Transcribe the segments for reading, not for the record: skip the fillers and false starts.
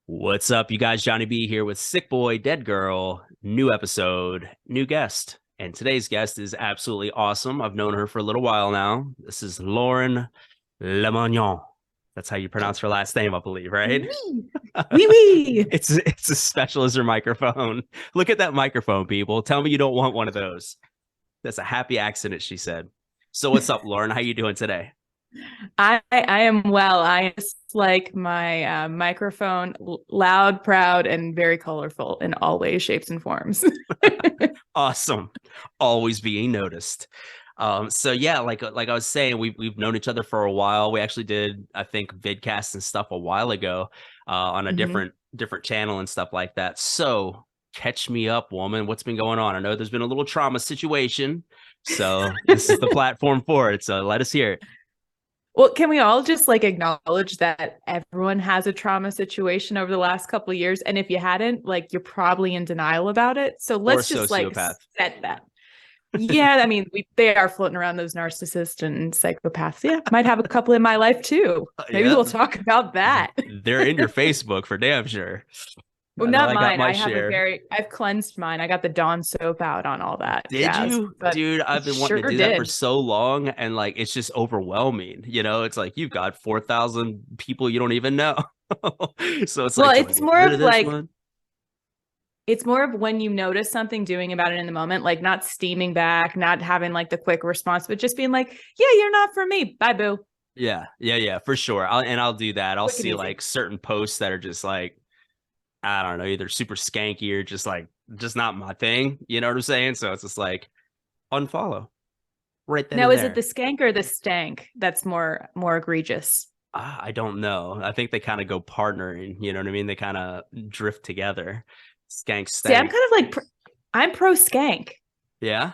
What's up, you guys? Johnny B here with Sick Boy, Dead Girl. New episode, new guest. And today's guest is absolutely awesome. I've known her for a little while now. This is Lauren LeMunyan. That's how you pronounce her last name, I believe, right? Wee, wee, wee. It's as special as her microphone. Look at that microphone, people. Tell me you don't want one of those. That's a happy accident, she said. So what's up, Lauren? How you doing today? I am well. I just like my microphone loud, proud, and very colorful in all ways, shapes, and forms. Awesome. Always being noticed. So yeah, like I was saying, we've known each other for a while. We actually did, I think, vidcasts and stuff a while ago, on a Mhm. different channel and stuff like that. So catch me up, woman. What's been going on? I know there's been a little trauma situation, so this is the platform for it. So let us hear it. Well, can we all just like acknowledge that everyone has a trauma situation over the last couple of years? And if you hadn't, like you're probably in denial about it. So Or let's just like sociopath. set that. Yeah, I mean, they are floating around, those narcissists and psychopaths. Yeah, might have a couple in my life too. Maybe Yeah, we'll talk about that. they're in your Facebook for damn sure. Well, I know not I got mine. my share. I've cleansed mine. I got the Dawn soap out on all that Did jazz, you? but Dude, I've been wanting sure to do that for did. so long and like it's just overwhelming. It's like you've got 4,000 people you don't even know. So it's Well, like, do I it's get more rid of of this like, one? it's more of when you notice something, doing about it in the moment, like not steaming back, not having like the quick response, but just being like, yeah, you're not for me. Bye, boo. Yeah, for sure. I'll do that. I'll Quick and see easy. like certain posts that are just like, I don't know, either super skanky or just like just not my thing. You know what I'm saying? So it's just like unfollow right then Now, and is it there. the skank or the stank that's more egregious? I don't know. I think they kind of go partnering. You know what I mean? They kind of drift together. Skank See, I'm stank. kind of like, I'm pro skank. Yeah.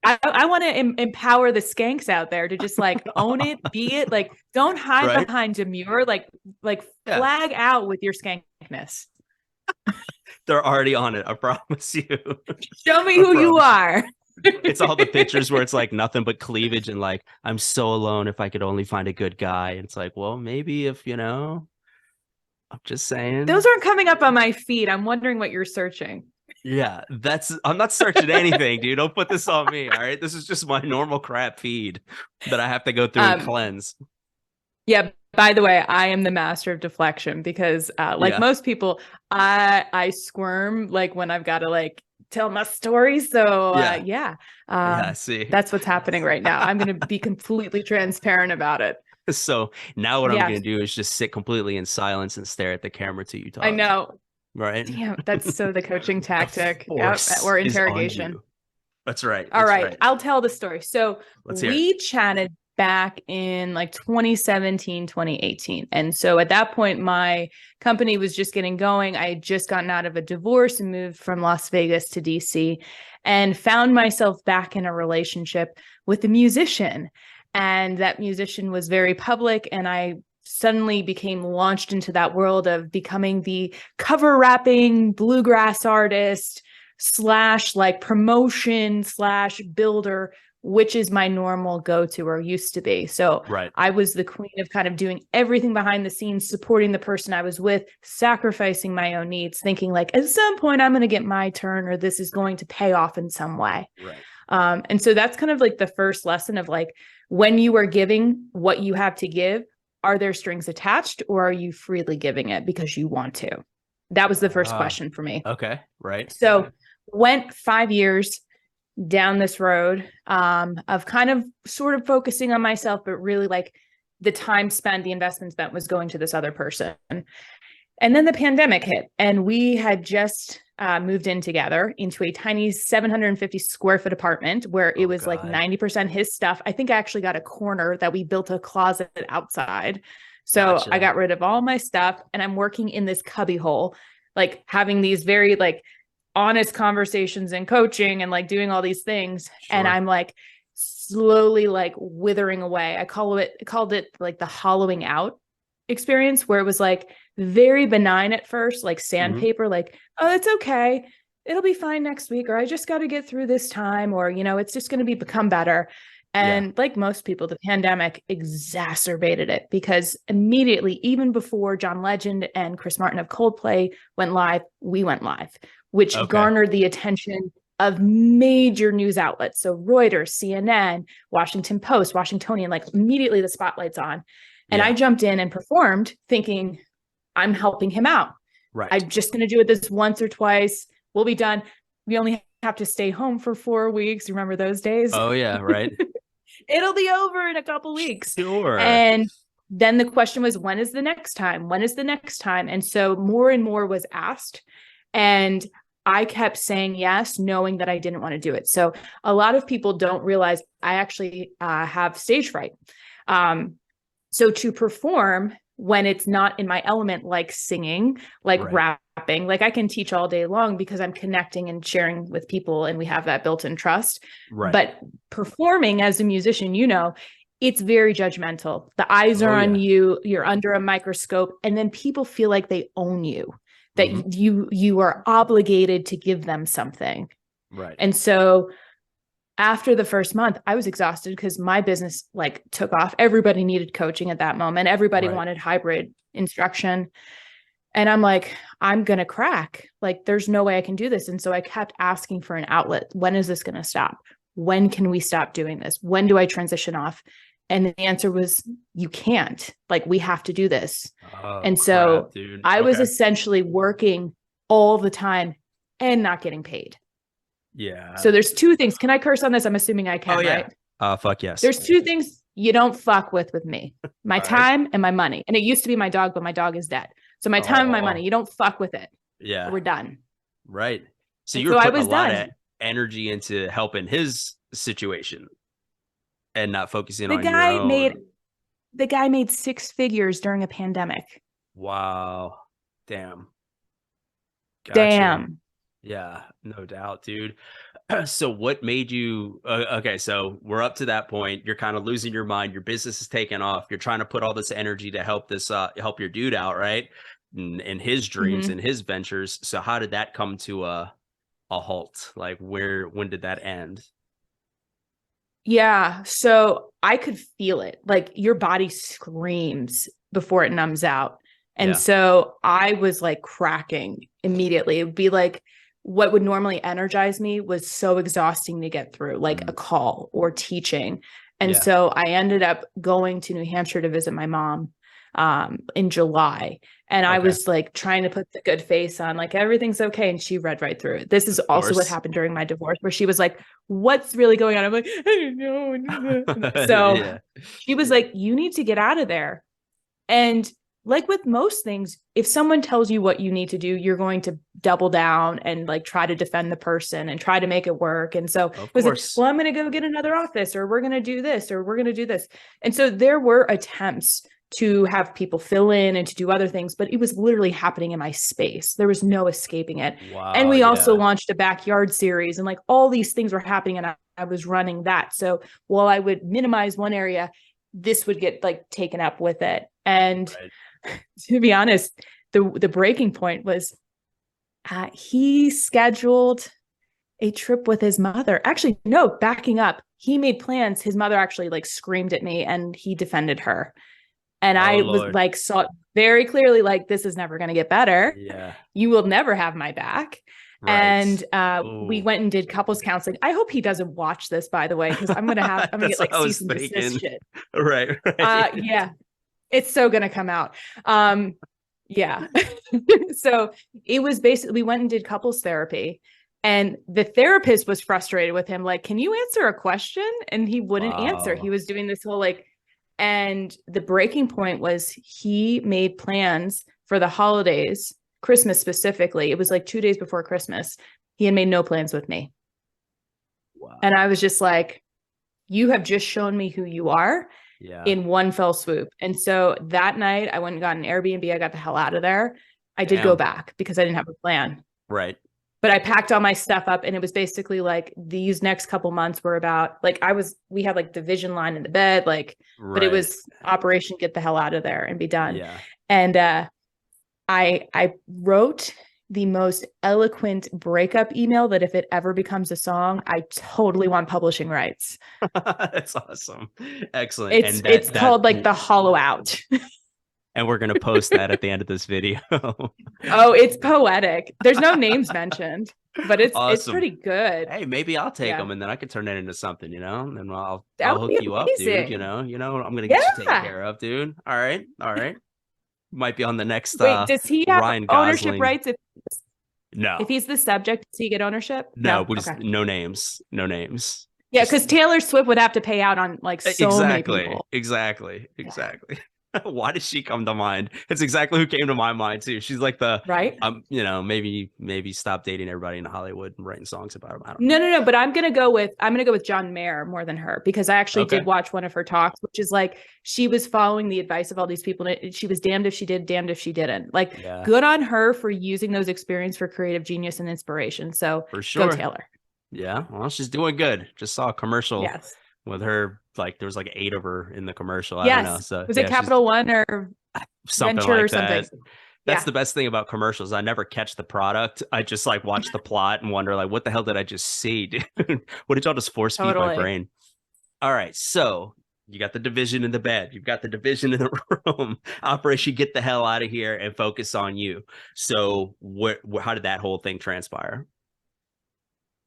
I want to empower the skanks out there to just like own it, be it. Like, don't hide Right. behind demure. Like Yeah. flag out with your skankness. They're already on it. I promise you. Show me I who you promise you. are. It's all the pictures where it's like nothing but cleavage and like, I'm so alone if I could only find a good guy. And it's like, well, maybe if, I'm just Those saying. aren't coming up on my feed. I'm wondering what you're searching. Yeah, I'm not searching anything, dude. Don't put this on me. All right. This is just my normal crap feed that I have to go through and Um, cleanse. yeah. By the way, I am the master of deflection because, like Yeah. most people, I squirm like when I've got to like tell my story. So, Yeah. yeah, Yeah. I see. that's what's happening right now. I'm going to be completely transparent about it. So now what I'm Yeah, going to do is just sit completely in silence and stare at the camera till you I talk. know. Right. Damn, that's so the coaching The tactic. Yep, force or is on interrogation. you. That's right. All That's right, right. I'll tell the story. So Let's hear it. we chatted back in like 2017, 2018. And so at that point, my company was just getting going. I had just gotten out of a divorce and moved from Las Vegas to DC and found myself back in a relationship with a musician. And that musician was very public. And I suddenly became launched into that world of becoming the cover rapping bluegrass artist slash like promotion slash builder, which is my normal go-to or used to be. So Right. I was the queen of kind of doing everything behind the scenes, supporting the person I was with, sacrificing my own needs, thinking like at some point I'm going to get my turn or this is going to pay off in some way. Right. And so that's kind of like the first lesson of like when you are giving what you have to give, are there strings attached or are you freely giving it because you want to? That was the first Ah, question for me. okay. Right. So went 5 years down this road of kind of sort of focusing on myself, but really like the time spent, the investment spent was going to this other person. And then the pandemic hit, and we had just moved in together into a tiny 750 square foot apartment where it Oh was like God. 90% his stuff. I think I actually got a corner that we built a closet outside. So I Gotcha. got rid of all my stuff, and I'm working in this cubby hole, like having these very like honest conversations and coaching and like doing all these things. And Sure. I'm like slowly like withering away. Called it like the hollowing out experience, where it was like very benign at first, like Hmm. sandpaper, like, oh, it's okay. It'll be fine next week, or I just got to get through this time, or, it's just going to become better. Yeah. And like most people, the pandemic exacerbated it because immediately, even before John Legend and Chris Martin of Coldplay went live, we went live, which Okay. garnered the attention of major news outlets. So Reuters, CNN, Washington Post, Washingtonian, like immediately the spotlight's on. And I Yeah. jumped in and performed thinking I'm helping him out. Right. I'm just going to do it this once or twice. We'll be done. We only have to stay home for 4 weeks. Remember those days? Oh yeah. Right. It'll be over in a couple weeks. Sure. And then the question was, when is the next time? When is the next time? And so more and more was asked. And I kept saying yes, knowing that I didn't want to do it. So a lot of people don't realize I actually have stage fright. So to perform when it's not in my element, like singing, like Right. rapping, like I can teach all day long because I'm connecting and sharing with people and we have that built-in trust. Right. But performing as a musician, it's very judgmental. The eyes are Oh on yeah. you, you're under a microscope, and then people feel like they own you, that Hmm. you are obligated to give them something. Right. And so after the first month, I was exhausted because my business like took off. Everybody needed coaching at that moment. Everybody Right. wanted hybrid instruction. And I'm like, I'm going to crack. Like, there's no way I can do this. And so I kept asking for an outlet. When is this going to stop? When can we stop doing this? When do I transition off? And the answer was, you can't. Like, we have to do this. Oh And crap, so dude. I was Okay. essentially working all the time and not getting paid. Yeah. So there's two things. Can I curse on this? I'm assuming I Oh can, yeah. right? Fuck yes. There's two things you don't fuck with me, my All right. time and my money. And it used to be my dog, but my dog is dead. So my time and my money, Oh you don't fuck with it. yeah. We're done. Right. So And you were so I putting a was lot done. of energy into helping his situation and not focusing The on your guy made own. the guy made six figures during a pandemic. Wow. Damn. Gotcha. Damn. Yeah, no doubt, dude. So what made you okay, so we're up to that point. You're kind of losing your mind. Your business is taking off. You're trying to put all this energy to help this help your dude out, right? And his dreams Mm-hmm. and his ventures. So how did that come to a halt? Like when did that end? Yeah. So I could feel it. Like your body screams before it numbs out. And Yeah. so I was like cracking immediately. It would be like what would normally energize me was so exhausting to get through, like a Mm, call or teaching. And yeah. so I ended up going to New Hampshire to visit my mom in July. And I Okay. was like trying to put the good face on, like everything's okay. And she read right through it. This is Of also what course. happened during my divorce, where she was like, what's really going on? I'm like, I don't know. So Yeah. she was like, you need to get out of there. And like with most things, if someone tells you what you need to do, you're going to double down and like try to defend the person and try to make it work. And so it Of was like, course. well, I'm going to go get another office, or we're going to do this, or we're going to do this. And so there were attempts to have people fill in and to do other things, but it was literally happening in my space. There was no escaping it. And Wow, we also yeah. launched a backyard series, and like all these things were happening, and I was running that. So while I would minimize one area, this would get like taken up with it. And Right. to be honest, the breaking point was he scheduled a trip with his mother. Actually, no, backing up. He made plans. His mother actually like screamed at me and he defended her. And Oh I was Lord. like, saw it very clearly, like, this is never going to get better. Yeah. You will never have my back. Right. And we Oh. went and did couples counseling. I hope he doesn't watch this, by the way, because I'm gonna That's get what like I cease was and desist thinking. shit. Right, right. Yeah, it's so gonna come out. Yeah. So it was basically, we went and did couples therapy, and the therapist was frustrated with him, like, can you answer a question? And he wouldn't answer. He Wow. was doing this whole like, and the breaking point was he made plans for the holidays, Christmas specifically. It was like 2 days before Christmas. He had made no plans with me. And Wow. I was just like, you have just shown me who you are Yeah. in one fell swoop. And so that night I went and got an Airbnb. I got the hell out of there. I did go Damn. back because I didn't have a plan, Right. but I packed all my stuff up, and it was basically like these next couple months were about like, we had like the vision line in the bed, like, but it Right. was operation, get the hell out of there and be done. Yeah. And I wrote the most eloquent breakup email that if it ever becomes a song, I totally want publishing rights. That's awesome. Excellent. It's called like the hollow out. And we're going to post that at the end of this video. Oh, it's poetic. There's no names mentioned, but it's Awesome. pretty good. Hey, maybe I'll take them and then I can turn that into something, and I'll hook you up, dude. I'm going to get you taken care of, dude. All right. Might be on the next. Wait, does he have Ryan ownership Gosling. rights? No. If he's the subject, does he get ownership? No, okay. No names. Yeah, because Taylor Swift would have to pay out on like so many people. Exactly. Why did she come to mind? It's exactly who came to my mind too. She's like the right. Maybe stop dating everybody in Hollywood and writing songs about them. I don't know. No. But I'm gonna go with John Mayer more than her, because I actually did watch one of her talks, which is like she was following the advice of all these people. And she was damned if she did, damned if she didn't. Like, good on her for using those experiences for creative genius and inspiration. So for sure, go Taylor. Yeah, well, she's doing good. Just saw a commercial with her. Like there was like 8 of her in the commercial. I don't know. So was it Capital One or something Venture like or something? That. That's the best thing about commercials. I never catch the product. I just like watch the plot and wonder like, what the hell did I just see, dude? What did y'all just force feed my brain? All right, so you got the division in the bed. You've got the division in the room. Operation Get the Hell Out of Here and focus on you. So how did that whole thing transpire?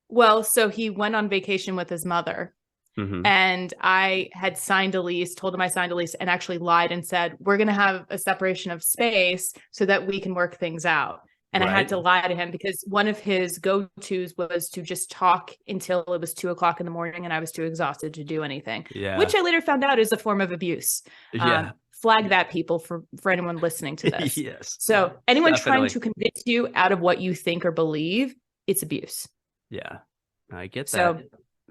Well, so he went on vacation with his mother. Mm-hmm. And I had signed a lease, told him I signed a lease, and actually lied and said, we're going to have a separation of space so that we can work things out. And I had to lie to him because one of his go-tos was to just talk until it was 2:00 in the morning and I was too exhausted to do anything, which I later found out is a form of abuse. Flag that, people, for anyone listening to this. Yes. So anyone trying to convince you out of what you think or believe, it's abuse. Yeah, I get that.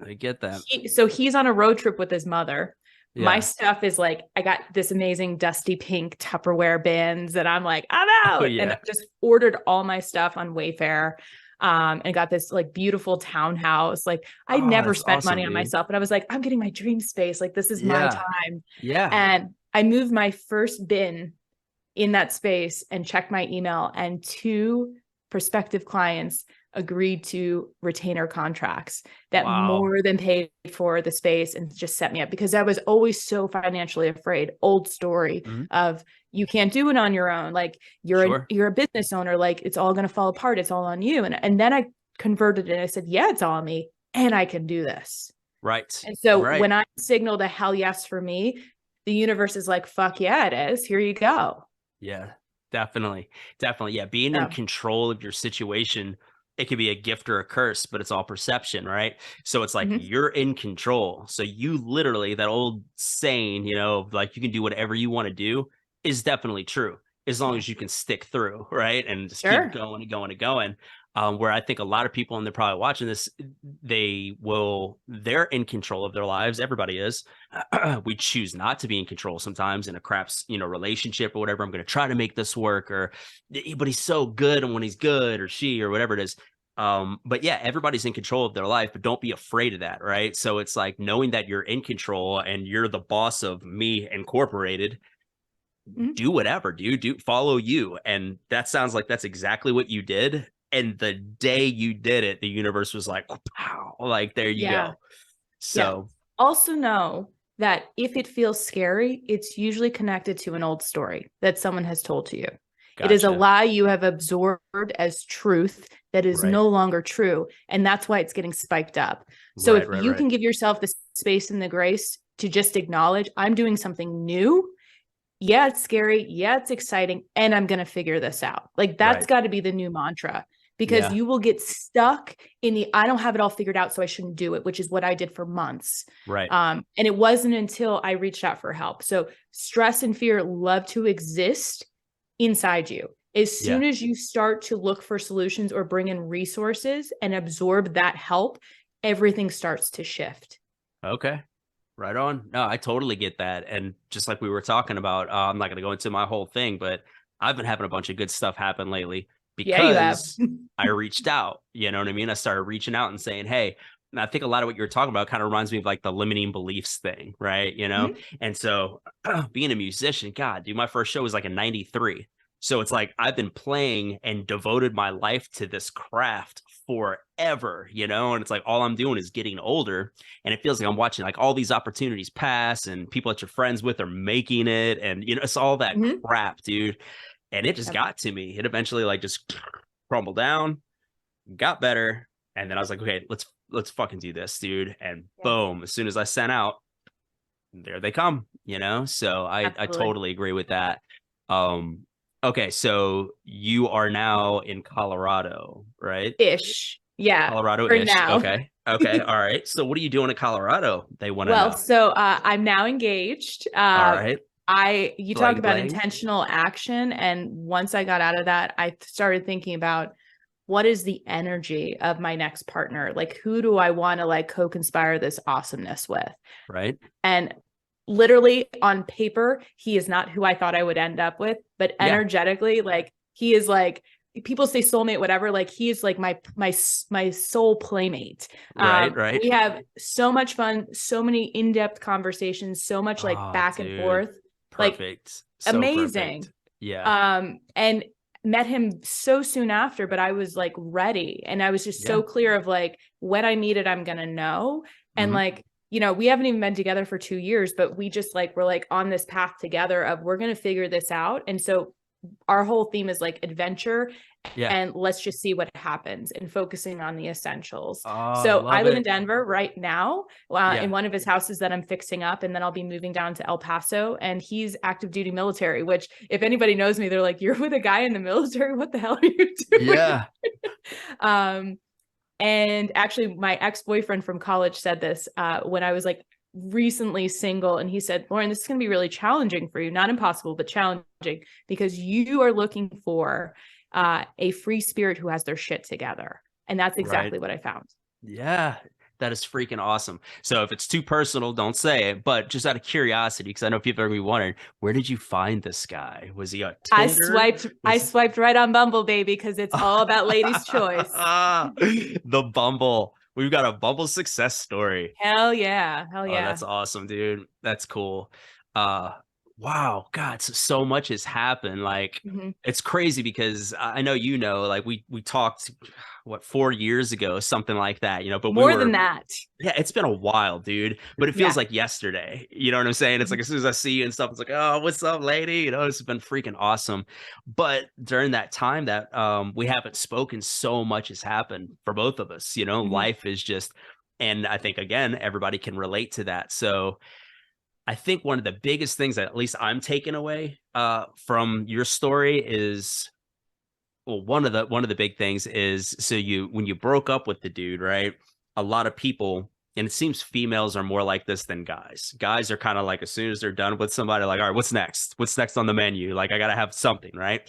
I get that. So he's on a road trip with his mother. Yeah. My stuff is like, I got this amazing dusty pink Tupperware bins and I'm like, I'm out. And I just ordered all my stuff on Wayfair. And got this like beautiful townhouse. Like I never spent money on myself, but I was like, I'm getting my dream space. Like this is my time. Yeah. And I moved my first bin in that space and checked my email, and 2 prospective clients agreed to retainer contracts that more than paid for the space and just set me up, because I was always so financially afraid. Old story of you can't do it on your own. Like you're a business owner, like it's all going to fall apart. It's all on you. And then I converted it. I said, yeah, it's all on me and I can do this. Right. And so when I signaled a hell yes for me, the universe is like, fuck yeah, it is. Here you go. Yeah, definitely. Yeah. Being in control of your situation, it could be a gift or a curse, but it's all perception, right? So it's like you're in control. So you literally, that old saying, like you can do whatever you want to do, is definitely true as long as you can stick through, right? And just keep going and going and going. Where I think a lot of people, and they're probably watching this, they're in control of their lives. Everybody is. We choose not to be in control sometimes in a crap, relationship or whatever. I'm going to try to make this work, but he's so good, and when he's good, or she, or whatever it is. But yeah, everybody's in control of their life, but don't be afraid of that, right? So it's like knowing that you're in control and you're the boss of me incorporated. Do whatever, dude. Follow you. And that sounds like that's exactly what you did. And the day you did it, the universe was like, wow, like there you go. So also know that if it feels scary, it's usually connected to an old story that someone has told to you. Gotcha. It is a lie you have absorbed as truth that is no longer true. And that's why it's getting spiked up. So if you can give yourself the space and the grace to just acknowledge, I'm doing something new. Yeah, it's scary. Yeah, it's exciting. And I'm going to figure this out. Like that's got to be the new mantra, because you will get stuck in the, I don't have it all figured out, so I shouldn't do it, which is what I did for months. Right. And it wasn't until I reached out for help. So stress and fear love to exist inside you. As soon as you start to look for solutions or bring in resources and absorb that help, everything starts to shift. Okay. Right on. No, I totally get that. And just like we were talking about, I'm not going to go into my whole thing, but I've been having a bunch of good stuff happen lately because I reached out, you know what I mean? I started reaching out and saying, hey, and I think a lot of what you're talking about kind of reminds me of like the limiting beliefs thing, right? And so being a musician, God, dude, my first show was like in 93. So it's like I've been playing and devoted my life to this craft forever, you know, and it's like all I'm doing is getting older, and it feels like I'm watching like all these opportunities pass, and people that you're friends with are making it, and you know, it's all that Mhm. crap, dude. And it just Yep. got to me. It eventually like just crumbled down, got better, and then I was like, okay, let's fucking do this, dude. And Yeah, boom, as soon as I sent out, there they come, you know? So I absolutely. totally agree with that. Um, okay, so you are now in Colorado, right? Ish. Yeah, for Colorado-ish. now. Okay. Okay. All right. So what are you doing in Colorado? They want to Well, know. so I'm now engaged. All right. You talk Blang about blang. intentional action, and once I got out of that, I started thinking about what is the energy of my next partner? Like, who do I want to like co-conspire this awesomeness with? Right. And literally on paper, he is not who I thought I would end up with, but Yeah. energetically, like he is like people say soulmate, whatever. Like he is like my soul playmate. Right. Right. We have so much fun, so many in-depth conversations, so much like Oh, back and dude. forth, like Perfect. So amazing. perfect. Yeah. And met him so soon after, but I was like ready, and I was just Yeah. so clear of like when I need it, I'm gonna know. And Hmm. like, you know, we haven't even been together for 2 years, but we just like we're like on this path together of we're gonna figure this out. And so our whole theme is like adventure, Yeah. and let's just see what happens and focusing on the essentials. Oh, I So I love live in it. Denver right now, in Yeah. one of his houses that I'm fixing up, and then I'll be moving down to El Paso. And he's active duty military, which if anybody knows me, they're like, "You're with a guy in the military? What the hell are you doing?" Yeah. um, and actually, my ex-boyfriend from college said this when I was like recently single, and he said, "Lauren, this is going to be really challenging for you. Not impossible, but challenging, because you are looking for a free spirit who has their shit together." And that's Right. exactly what I found. Yeah, that is freaking awesome. So if it's too personal, don't say it. But just out of curiosity, because I know people are gonna be wondering, where did you find this guy? Was he on I Tinder? swiped, I Was swiped right on Bumble, baby, because it's all about ladies' choice. the Bumble? We've got a Bumble success story. Hell yeah, hell Oh, yeah. that's awesome, dude. That's cool. Uh, wow, God, so much has happened. Like, Mhm. it's crazy because I know you know, like we talked what 4 years ago, something like that, you know, but we More than were that. yeah, it's been a while, dude, but it feels Yeah. like yesterday. You know what I'm saying? It's like Mhm. as soon as I see you and stuff, it's like, oh, what's up, lady? You know, it's been freaking awesome. But during that time that we haven't spoken, so much has happened for both of us. You know, Mhm. life is just, and I think again, everybody can relate to that. So I think one of the biggest things that at least I'm taking away from your story is well, one of the big things is so you when you broke up with the dude, right? A lot of people, and it seems females are more like this than guys. Guys are kind of like as soon as they're done with somebody, like, all right, what's next? What's next on the menu? Like, I gotta have something, right?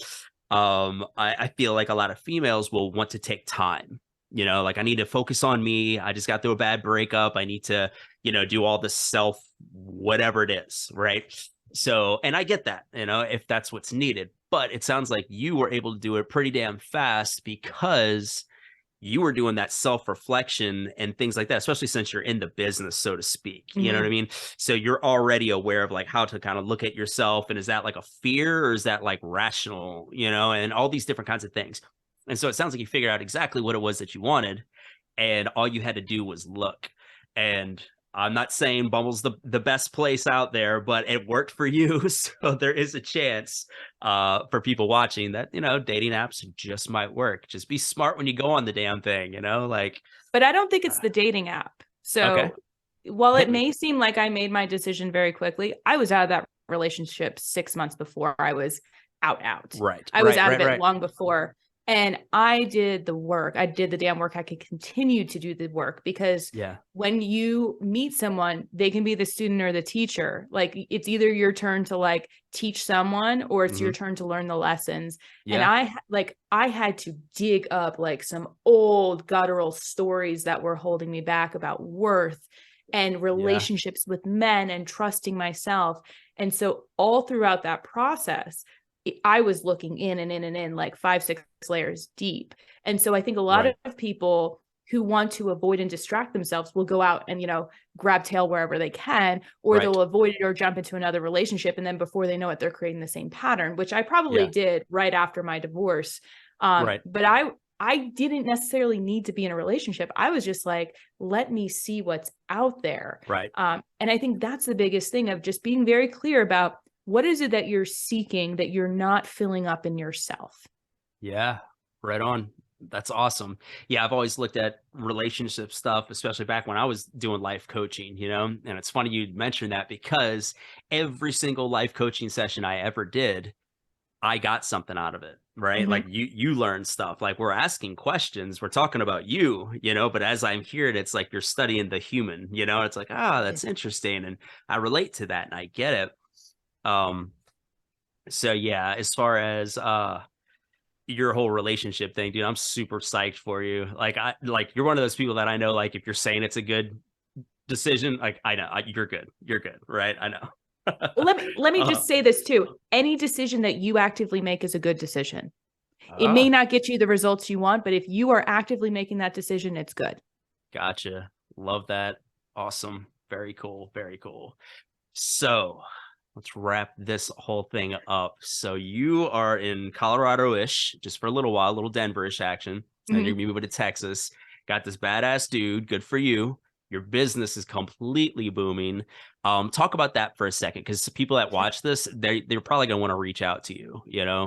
I feel like a lot of females will want to take time. You know, like I need to focus on me. I just got through a bad breakup. I need to, you know, do all this self, whatever it is, right? So, and I get that, you know, if that's what's needed, but it sounds like you were able to do it pretty damn fast because you were doing that self reflection and things like that, especially since you're in the business, so to speak. You know what I Mhm. mean? So you're already aware of like how to kind of look at yourself. And is that like a fear or is that like rational, you know, and all these different kinds of things. And so it sounds like you figured out exactly what it was that you wanted. And all you had to do was look. And I'm not saying Bumble's the best place out there, but it worked for you. So there is a chance for people watching that, you know, dating apps just might work. Just be smart when you go on the damn thing, you know, like, But I don't think it's uh, the dating app. okay, So while it hit me. may seem like I made my decision very quickly, I was out of that relationship 6 months before I was out. Right, I was right, out of right, it right. long before. And I did the work. I did the damn work. I could continue to do the work because Yeah. when you meet someone, they can be the student or the teacher. Like it's either your turn to like teach someone or it's your Hmm. turn to learn the lessons. And Yeah. I had to dig up like some old guttural stories that were holding me back about worth and Yeah. relationships with men and trusting myself. And so all throughout that process, I was looking in and in and in like 5, 6 layers deep. And so I think a lot Right. of people who want to avoid and distract themselves will go out and, grab tail wherever they can, or Right. they'll avoid it or jump into another relationship. And then before they know it, they're creating the same pattern, which I probably did right after my divorce. Right. But I didn't necessarily need to be in a relationship. I was just like, let me see what's out there. Right. And I think that's the biggest thing of just being very clear about what is it that you're seeking that you're not filling up in yourself. Yeah, right on. That's awesome. Yeah, I've always looked at relationship stuff, especially back when I was doing life coaching, and it's funny you mentioned that because every single life coaching session I ever did, I got something out of it, right? Like you learn stuff. Like we're asking questions, we're talking about you, but as I'm hearing it, it's like you're studying the human, it's like, that's interesting. And I relate to that and I get it. So yeah, as far as your whole relationship thing, dude, I'm super psyched for you. Like you're one of those people that I know, like if you're saying it's a good decision, like I know you're good. You're good, right? I know. Well, let me just say this too. Any decision that you actively make is a good decision. It may not get you the results you want, but if you are actively making that decision, it's good. Gotcha. Love that. Awesome. Very cool. Very cool. So let's wrap this whole thing up. So you are in Colorado-ish, just for a little while, a little Denver-ish action. And you're moving to Texas. Got this badass dude. Good for you. Your business is completely booming. Talk about that for a second, because people that watch this, they're probably gonna want to reach out to you,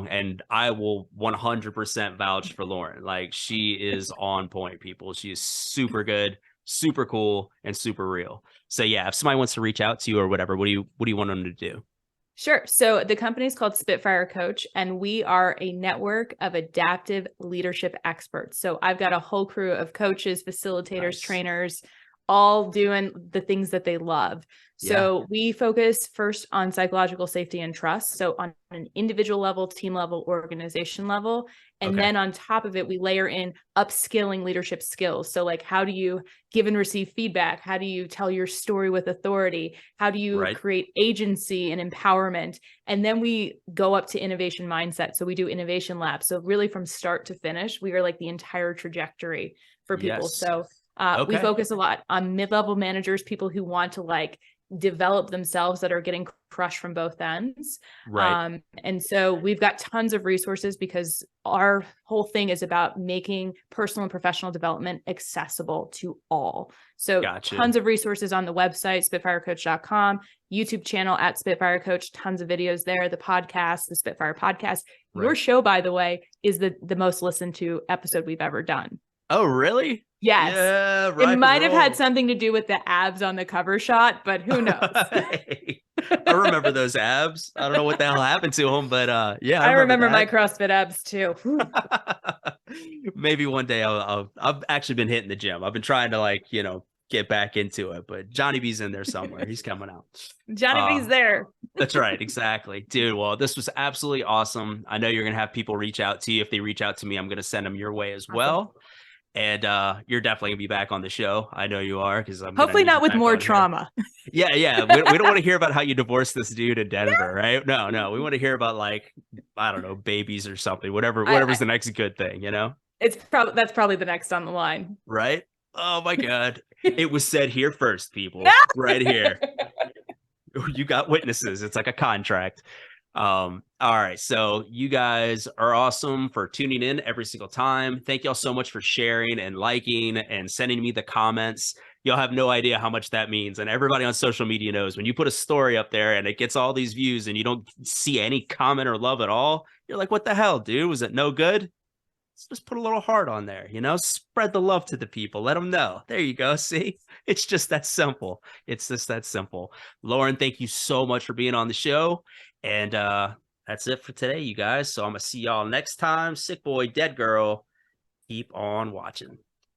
and I will 100% vouch for Lauren. Like she is on point, people. She is super good, super cool, and super real. So yeah, if somebody wants to reach out to you or whatever, what do you want them to do? Sure. So the company is called Spitfire Coach, and we are a network of adaptive leadership experts. So I've got a whole crew of coaches, facilitators, trainers, all doing the things that they love. So we focus first on psychological safety and trust. So on an individual level, team level, organization level. And then on top of it, we layer in upskilling leadership skills. So like, how do you give and receive feedback? How do you tell your story with authority? How do you create agency and empowerment? And then we go up to innovation mindset. So we do innovation labs. So really from start to finish, we are like the entire trajectory for people. So we focus a lot on mid-level managers, people who want to like develop themselves that are getting crushed from both ends. And so we've got tons of resources because our whole thing is about making personal and professional development accessible to all. So tons of resources on the website, spitfirecoach.com, YouTube channel at Spitfire Coach, tons of videos there, the podcast, the Spitfire podcast. Your show, by the way, is the most listened to episode we've ever done. Oh, really? Yes. Yeah, it might have had something to do with the abs on the cover shot, but who knows? I remember those abs. I don't know what the hell happened to them, but yeah, I remember my CrossFit abs too. Maybe one day I've actually been hitting the gym. I've been trying to get back into it, but Johnny B's in there somewhere. He's coming out. Johnny B's there. That's right. Exactly. Dude, well, this was absolutely awesome. I know you're going to have people reach out to you. If they reach out to me, I'm going to send them your way as well. And you're definitely gonna be back on the show. I know you are, because I'm hopefully not with more trauma. Yeah. We don't want to hear about how you divorced this dude in Denver, right? No. We want to hear about I don't know, babies or something. Whatever's the next good thing, That's probably the next on the line, right? Oh my God, it was said here first, people, right here. You got witnesses. It's like a contract. All right, so you guys are awesome for tuning in every single time. Thank y'all so much for sharing and liking and sending me the comments. Y'all have no idea how much that means, and everybody on social media knows when you put a story up there and it gets all these views and you don't see any comment or love at all, you're like, what the hell, dude? Was it no good? Let's just put a little heart on there, spread the love to the people. Let them know. There you go. See, it's just that simple. It's just that simple. Lauren, thank you so much for being on the show. And that's it for today, you guys. So I'm going to see y'all next time. Sick boy, dead girl. Keep on watching.